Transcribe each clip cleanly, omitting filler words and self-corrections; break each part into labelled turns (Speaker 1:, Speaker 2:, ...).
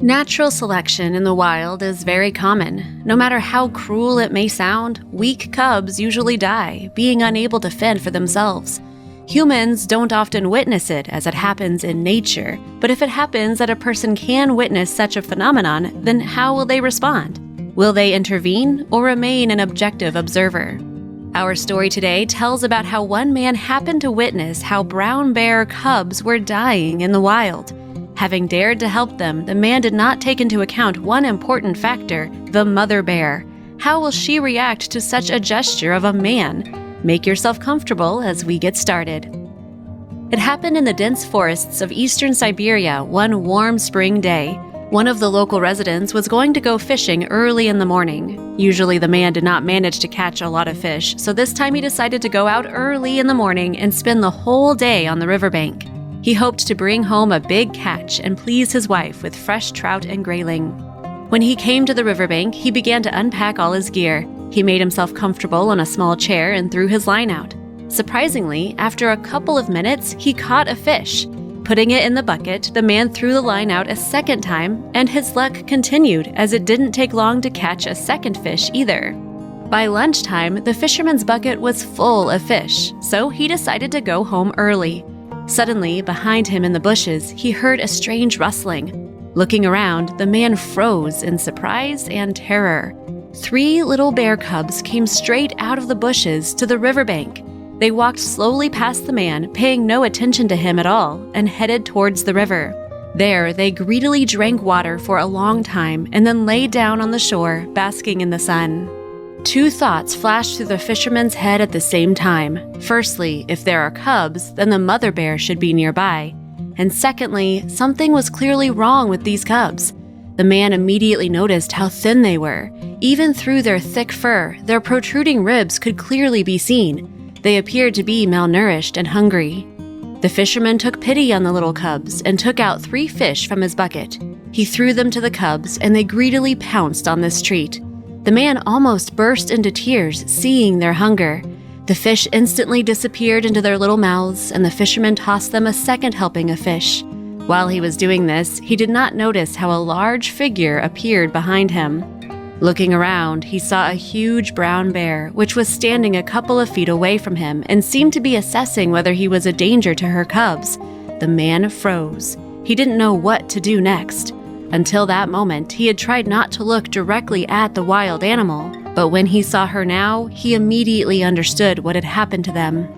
Speaker 1: Natural selection in the wild is very common. No matter how cruel it may sound, weak cubs usually die, being unable to fend for themselves. Humans don't often witness it as it happens in nature, but if it happens that a person can witness such a phenomenon, then how will they respond? Will they intervene or remain an objective observer? Our story today tells about how one man happened to witness how brown bear cubs were dying in the wild. Having dared to help them, the man did not take into account one important factor, the mother bear. How will she react to such a gesture of a man? Make yourself comfortable as we get started. It happened in the dense forests of eastern Siberia one warm spring day. One of the local residents was going to go fishing early in the morning. Usually the man did not manage to catch a lot of fish, so this time he decided to go out early in the morning and spend the whole day on the riverbank. He hoped to bring home a big catch and please his wife with fresh trout and grayling. When he came to the riverbank, he began to unpack all his gear. He made himself comfortable on a small chair and threw his line out. Surprisingly, after a couple of minutes, he caught a fish. Putting it in the bucket, the man threw the line out a second time, and his luck continued as it didn't take long to catch a second fish either. By lunchtime, the fisherman's bucket was full of fish, so he decided to go home early. Suddenly, behind him in the bushes, he heard a strange rustling. Looking around, the man froze in surprise and terror. 3 little bear cubs came straight out of the bushes to the riverbank. They walked slowly past the man, paying no attention to him at all, and headed towards the river. There, they greedily drank water for a long time and then lay down on the shore, basking in the sun. 2 thoughts flashed through the fisherman's head at the same time. Firstly, if there are cubs, then the mother bear should be nearby. And secondly, something was clearly wrong with these cubs. The man immediately noticed how thin they were. Even through their thick fur, their protruding ribs could clearly be seen. They appeared to be malnourished and hungry. The fisherman took pity on the little cubs and took out 3 fish from his bucket. He threw them to the cubs, and they greedily pounced on this treat. The man almost burst into tears, seeing their hunger. The fish instantly disappeared into their little mouths, and the fisherman tossed them a second helping of fish. While he was doing this, he did not notice how a large figure appeared behind him. Looking around, he saw a huge brown bear, which was standing a couple of feet away from him and seemed to be assessing whether he was a danger to her cubs. The man froze. He didn't know what to do next. Until that moment, he had tried not to look directly at the wild animal, but when he saw her now, he immediately understood what had happened to them.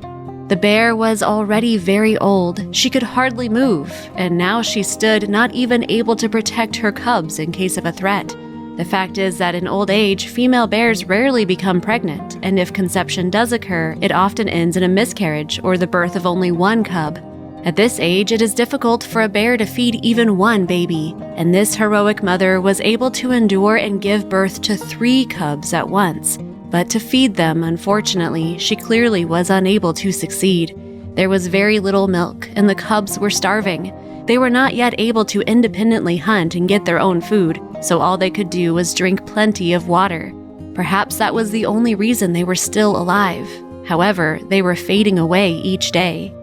Speaker 1: The bear was already very old. She could hardly move, and now she stood not even able to protect her cubs in case of a threat. The fact is that in old age, female bears rarely become pregnant, and if conception does occur, it often ends in a miscarriage or the birth of only one cub. At this age, it is difficult for a bear to feed even one baby, and this heroic mother was able to endure and give birth to 3 cubs at once. But to feed them, unfortunately, she clearly was unable to succeed. There was very little milk, and the cubs were starving. They were not yet able to independently hunt and get their own food, so all they could do was drink plenty of water. Perhaps that was the only reason they were still alive. However, they were fading away each day.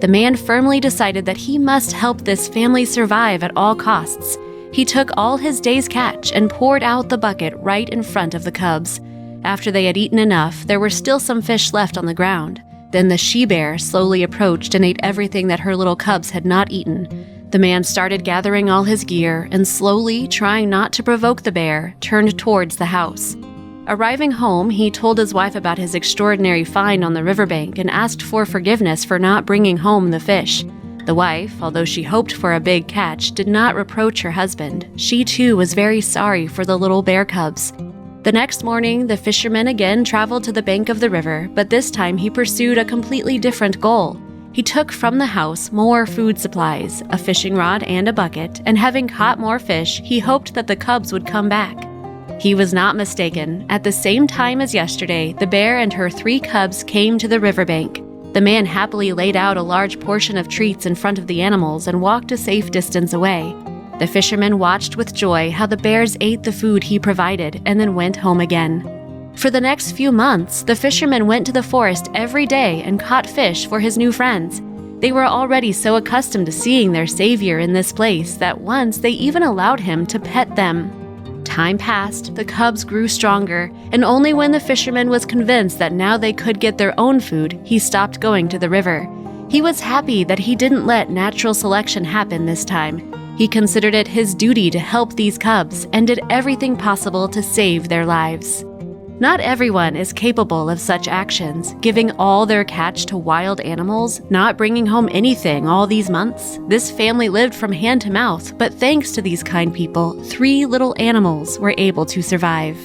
Speaker 1: The man firmly decided that he must help this family survive at all costs. He took all his day's catch and poured out the bucket right in front of the cubs. After they had eaten enough, there were still some fish left on the ground. Then the she-bear slowly approached and ate everything that her little cubs had not eaten. The man started gathering all his gear and slowly, trying not to provoke the bear, turned towards the house. Arriving home, he told his wife about his extraordinary find on the riverbank and asked for forgiveness for not bringing home the fish. The wife, although she hoped for a big catch, did not reproach her husband. She too was very sorry for the little bear cubs. The next morning, the fisherman again traveled to the bank of the river, but this time he pursued a completely different goal. He took from the house more food supplies, a fishing rod and a bucket, and having caught more fish, he hoped that the cubs would come back. He was not mistaken. At the same time as yesterday, the bear and her 3 cubs came to the riverbank. The man happily laid out a large portion of treats in front of the animals and walked a safe distance away. The fisherman watched with joy how the bears ate the food he provided and then went home again. For the next few months, the fisherman went to the forest every day and caught fish for his new friends. They were already so accustomed to seeing their savior in this place that once they even allowed him to pet them. Time passed, the cubs grew stronger, and only when the fisherman was convinced that now they could get their own food, he stopped going to the river. He was happy that he didn't let natural selection happen this time. He considered it his duty to help these cubs and did everything possible to save their lives. Not everyone is capable of such actions, giving all their catch to wild animals, not bringing home anything all these months. This family lived from hand to mouth, but thanks to these kind people, 3 little animals were able to survive.